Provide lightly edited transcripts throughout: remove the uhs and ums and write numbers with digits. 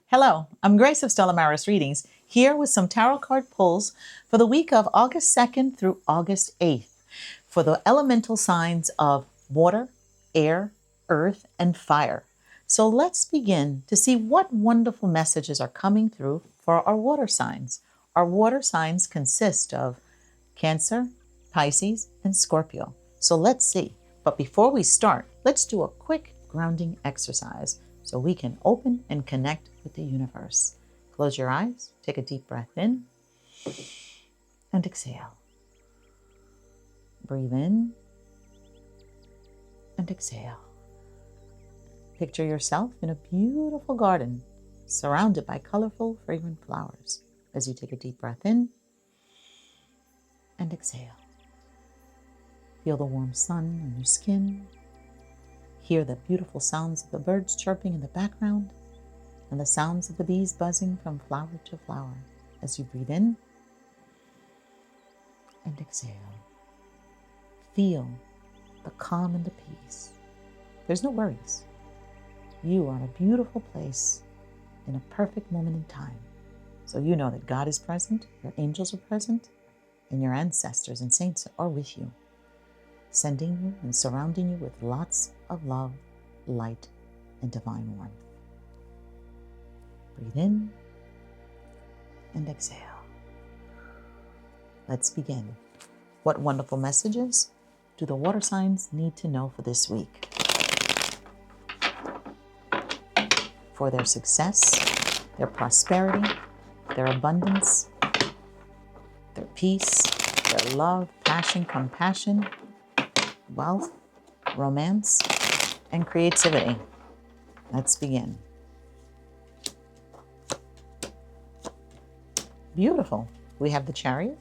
Hello, I'm Grace of Stella Readings, here with some tarot card pulls for the week of August 2nd through August 8th for the elemental signs of water, air, earth, and fire. So let's begin to see what wonderful messages are coming through for our water signs. Our water signs consist of Cancer, Pisces, and Scorpio. So let's see. But before we start, let's do a quick grounding exercise so we can open and connect with the universe. Close your eyes, take a deep breath in, and exhale. Breathe in and exhale. Picture yourself in a beautiful garden surrounded by colorful, fragrant flowers as you take a deep breath in and exhale. Feel the warm sun on your skin. Hear the beautiful sounds of the birds chirping in the background and the sounds of the bees buzzing from flower to flower as you breathe in and exhale. Feel the calm and the peace. There's no worries. You are in a beautiful place in a perfect moment in time. So you know that God is present, your angels are present, and your ancestors and saints are with you, sending you and surrounding you with lots of love, light, and divine warmth. Breathe in and exhale. Let's begin. What wonderful messages do the water signs need to know for this week? For their success, their prosperity, their abundance, their peace, their love, passion, compassion, wealth, romance, and creativity. Let's begin. Beautiful. We have the Chariot,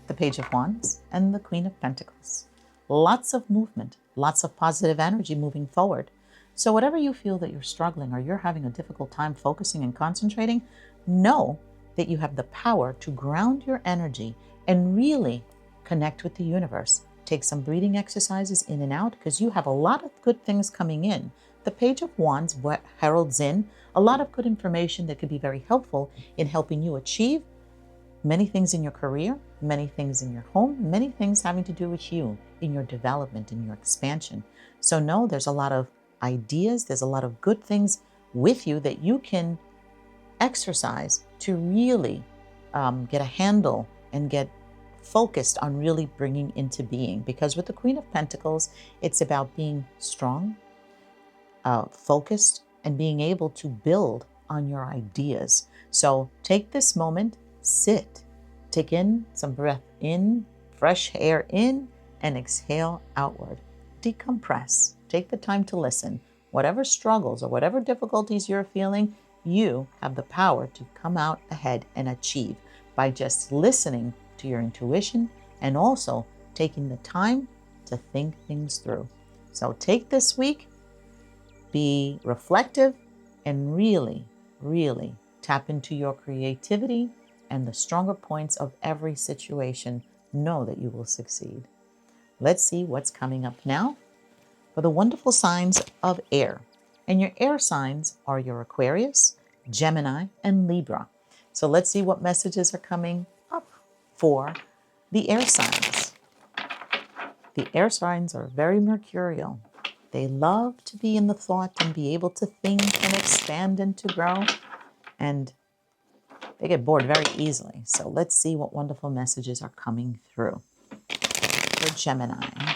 the Page of Wands, and the Queen of Pentacles. Lots of movement, lots of positive energy moving forward. So whatever you feel that you're struggling or you're having a difficult time focusing and concentrating, know that you have the power to ground your energy and really connect with the universe. Take some breathing exercises in and out because you have a lot of good things coming in. The Page of Wands heralds in a lot of good information that could be very helpful in helping you achieve many things in your career, many things in your home, many things having to do with you in your development, in your expansion. So know there's a lot of ideas, there's a lot of good things with you that you can exercise to really get a handle and get focused on really bringing into being. Because with the Queen of Pentacles, it's about being strong, focused, and being able to build on your ideas. So take this moment, sit, take in some breath in, fresh air in, and exhale outward. Decompress. Take the time to listen. Whatever struggles or whatever difficulties you're feeling, you have the power to come out ahead and achieve by just listening to your intuition and also taking the time to think things through. So take this week, be reflective, and really, really tap into your creativity and the stronger points of every situation. Know that you will succeed. Let's see what's coming up now for the wonderful signs of air. And your air signs are your Aquarius, Gemini, and Libra. So let's see what messages are coming up for the air signs. The air signs are very mercurial. They love to be in the thought and be able to think and expand and to grow. And they get bored very easily. So let's see what wonderful messages are coming through for Gemini,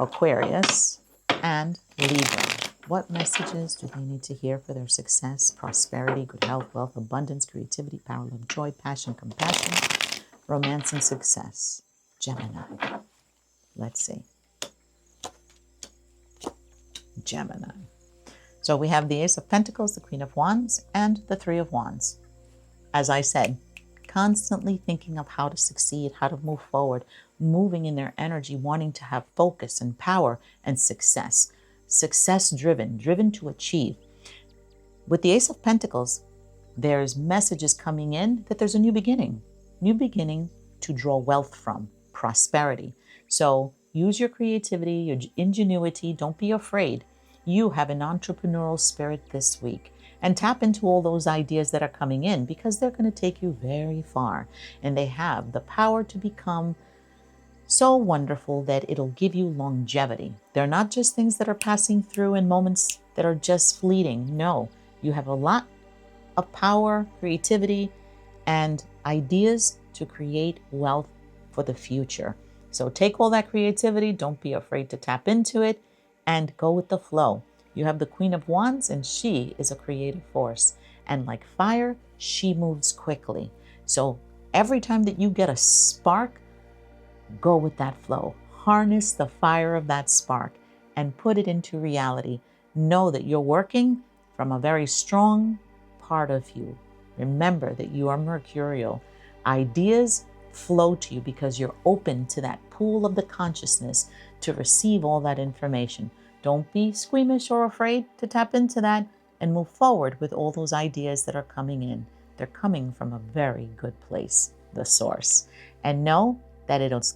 Aquarius, and Libra. What messages do they need to hear for their success, prosperity, good health, wealth, abundance, creativity, power, love, joy, passion, compassion, romance, and success? Gemini. Let's see. Gemini. So we have the Ace of Pentacles, the Queen of Wands, and the Three of Wands. As I said, constantly thinking of how to succeed, how to move forward, moving in their energy, wanting to have focus and power and success. Success-driven, driven to achieve. With the Ace of Pentacles, there's messages coming in that there's a new beginning to draw wealth from, prosperity. So use your creativity, your ingenuity. Don't be afraid. You have an entrepreneurial spirit this week. and tap into all those ideas that are coming in, because they're going to take you very far, and they have the power to become so wonderful that it'll give you longevity. They're not just things that are passing through in moments that are just fleeting. No, you have a lot of power, creativity, and ideas to create wealth for the future. So take all that creativity, don't be afraid to tap into it, and go with the flow. You have the Queen of Wands, and she is a creative force. And like fire, she moves quickly. So every time that you get a spark, go with that flow. Harness the fire of that spark and put it into reality. Know that you're working from a very strong part of you. Remember that you are mercurial. Ideas flow to you because you're open to that pool of the consciousness to receive all that information. Don't be squeamish or afraid to tap into that and move forward with all those ideas that are coming in. They're coming from a very good place, the source. And know that it's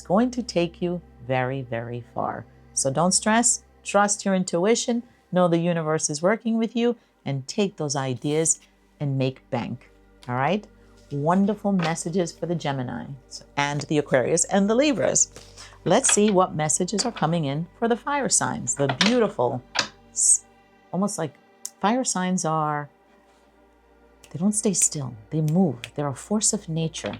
going to take you very, very far. So don't stress, trust your intuition, know the universe is working with you, and take those ideas and make bank. All right? Wonderful messages for the Gemini and the Aquarius and the Libras. Let's see what messages are coming in for the fire signs. The beautiful, almost like fire signs are, they don't stay still. They move. They're a force of nature.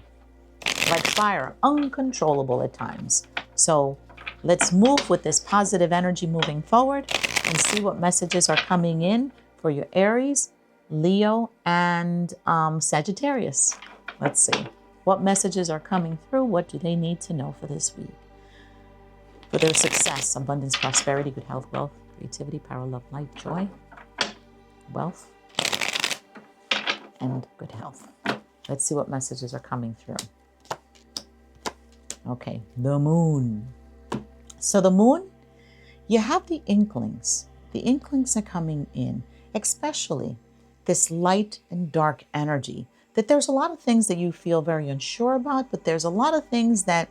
Like fire, uncontrollable at times. So let's move with this positive energy moving forward and see what messages are coming in for your Aries, Leo, and Sagittarius. Let's see. What messages are coming through? What do they need to know for this week? For their success, abundance, prosperity, good health, wealth, creativity, power, love, light, joy, wealth, and good health. Let's see what messages are coming through. Okay, the moon. So the moon, you have the inklings. The inklings are coming in, especially this light and dark energy. That there's a lot of things that you feel very unsure about, but there's a lot of things that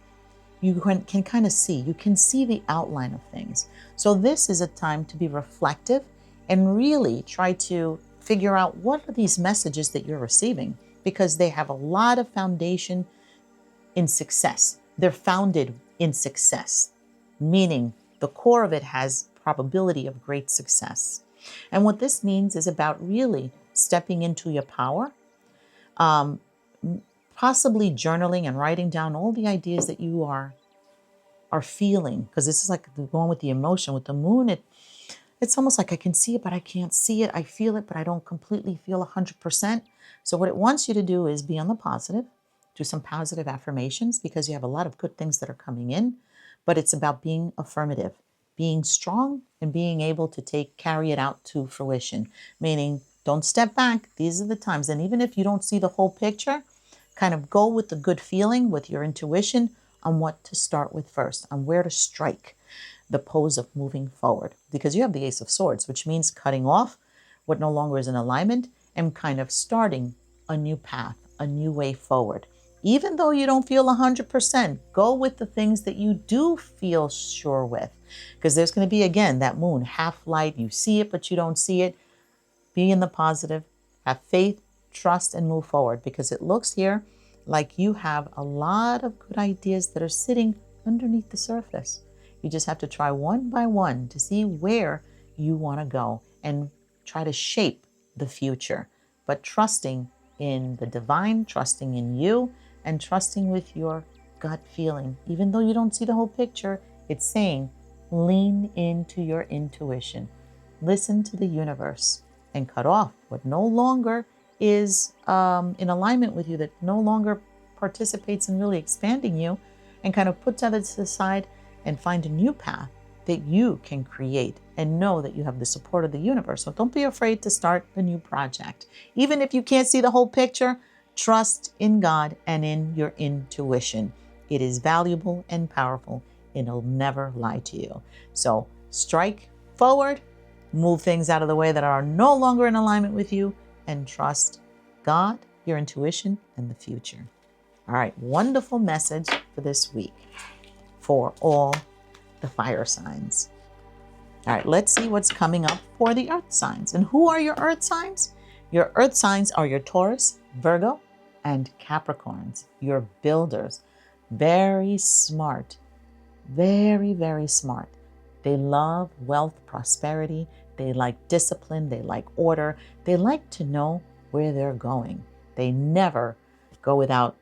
you can kind of see. You can see the outline of things. So this is a time to be reflective and really try to figure out what are these messages that you're receiving, because they have a lot of foundation in success. They're founded in success, meaning the core of it has probability of great success. And what this means is about really stepping into your power, possibly journaling and writing down all the ideas that you are feeling, because this is like going with the emotion. With the moon, it's almost like I can see it, but I can't see it. I feel it, but I don't completely feel 100%. So what it wants you to do is be on the positive, do some positive affirmations, because you have a lot of good things that are coming in, but it's about being affirmative, being strong, and being able to carry it out to fruition, meaning don't step back. These are the times. And even if you don't see the whole picture, kind of go with the good feeling, with your intuition on what to start with first, on where to strike the pose of moving forward, because you have the Ace of Swords, which means cutting off what no longer is in alignment and kind of starting a new path, a new way forward. Even though you don't feel 100%, go with the things that you do feel sure with, because there's going to be, again, that moon, half light. You see it, but you don't see it. Be in the positive, have faith, trust, and move forward, because it looks here like you have a lot of good ideas that are sitting underneath the surface. You just have to try one by one to see where you want to go and try to shape the future, but trusting in the divine, trusting in you, and trusting with your gut feeling. Even though you don't see the whole picture, it's saying lean into your intuition. Listen to the universe and cut off what no longer is in alignment with you, that no longer participates in really expanding you, and kind of put that to the side and find a new path that you can create, and know that you have the support of the universe. So don't be afraid to start the new project. Even if you can't see the whole picture, trust in God and in your intuition. It is valuable and powerful. It'll never lie to you. So strike forward, move things out of the way that are no longer in alignment with you, and trust God, your intuition, and the future. All right, wonderful message for this week for all the fire signs. All right, let's see what's coming up for the earth signs. And who are your earth signs? Your earth signs are your Taurus, Virgo, and Capricorns, your builders. Very smart, very, very smart. They love wealth, prosperity. They like discipline. They like order. They like to know where they're going. They never go without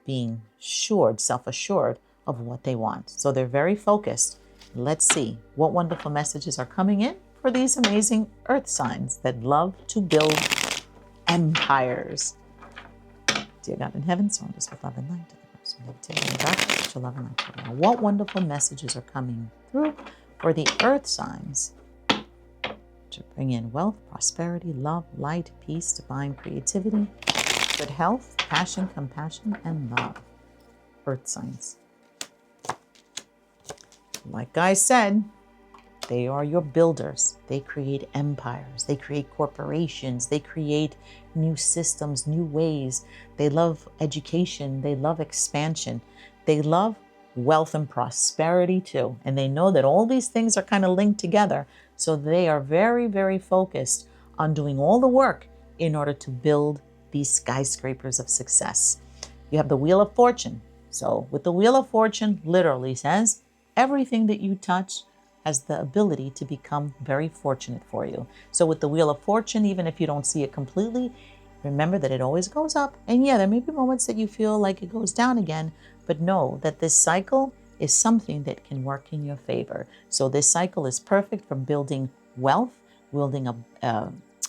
being self-assured of what they want. So they're very focused. Let's see what wonderful messages are coming in for these amazing earth signs that love to build empires. Dear God in heaven, surround us with love and light. What wonderful messages are coming through for the earth signs to bring in wealth, prosperity, love, light, peace, divine creativity, good health, passion, compassion, and love. Earth signs. Like I said, they are your builders. They create empires. They create corporations. They create new systems, new ways. They love education. They love expansion. They love wealth and prosperity too. And they know that all these things are kind of linked together. So they are very, very focused on doing all the work in order to build these skyscrapers of success. You have the Wheel of Fortune. So with the Wheel of Fortune, literally says, everything that you touch has the ability to become very fortunate for you. So with the Wheel of Fortune, even if you don't see it completely, remember that it always goes up. And yeah, there may be moments that you feel like it goes down again, but know that this cycle is something that can work in your favor. So this cycle is perfect for building wealth,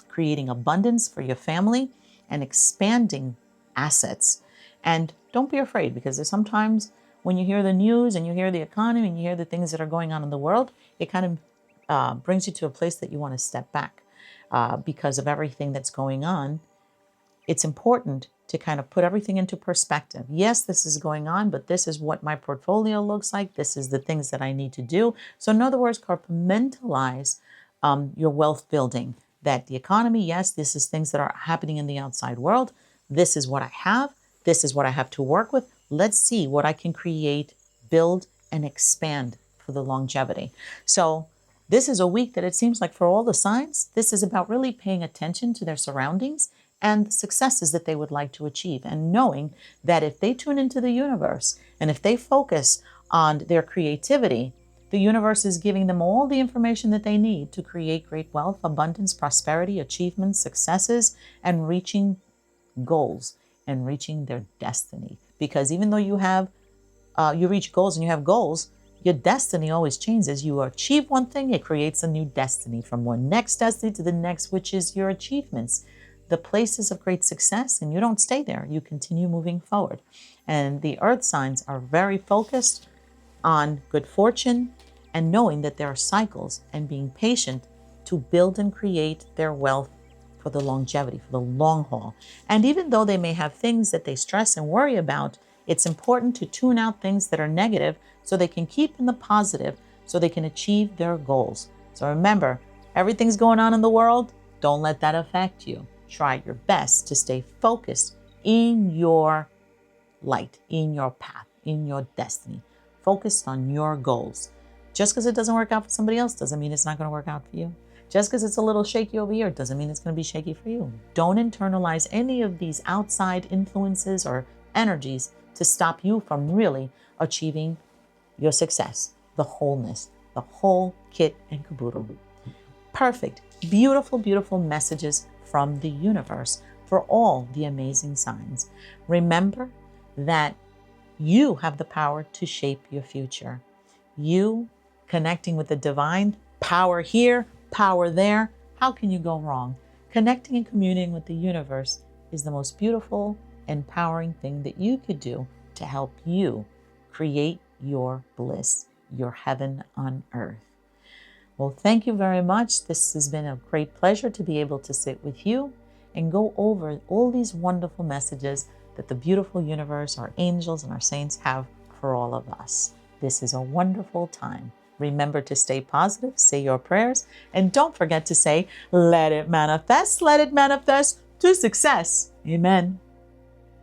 creating abundance for your family, and expanding assets. And don't be afraid, because there's sometimes when you hear the news and you hear the economy and you hear the things that are going on in the world, it kind of brings you to a place that you want to step back because of everything that's going on. It's important to kind of put everything into perspective. Yes, this is going on, but this is what my portfolio looks like. This is the things that I need to do. So in other words, compartmentalize your wealth building. That the economy, yes, this is things that are happening in the outside world. This is what I have. This is what I have to work with. Let's see what I can create, build, and expand for the longevity. So this is a week that it seems like for all the signs, this is about really paying attention to their surroundings and the successes that they would like to achieve, and knowing that if they tune into the universe and if they focus on their creativity, the universe is giving them all the information that they need to create great wealth, abundance, prosperity, achievements, successes, and reaching goals and reaching their destiny. Because even though you reach goals and you have goals, your destiny always changes. You achieve one thing, it creates a new destiny from one next destiny to the next, which is your achievements, the places of great success, and you don't stay there. You continue moving forward. And the earth signs are very focused on good fortune and knowing that there are cycles and being patient to build and create their wealth for the longevity, for the long haul. And even though they may have things that they stress and worry about, it's important to tune out things that are negative so they can keep in the positive, so they can achieve their goals. So remember, everything's going on in the world. Don't let that affect you. Try your best to stay focused in your light, in your path, in your destiny. Focused on your goals. Just because it doesn't work out for somebody else doesn't mean it's not going to work out for you. Just because it's a little shaky over here doesn't mean it's going to be shaky for you. Don't internalize any of these outside influences or energies to stop you from really achieving your success, the wholeness, the whole kit and caboodle. Perfect, beautiful, beautiful messages from the universe for all the amazing signs. Remember that you have the power to shape your future. You connecting with the divine, power here, power there. How can you go wrong? Connecting and communing with the universe is the most beautiful, empowering thing that you could do to help you create your bliss, your heaven on earth. Well, thank you very much. This has been a great pleasure to be able to sit with you and go over all these wonderful messages that the beautiful universe, our angels, and our saints have for all of us. This is a wonderful time. Remember to stay positive, say your prayers, and don't forget to say, let it manifest to success. Amen.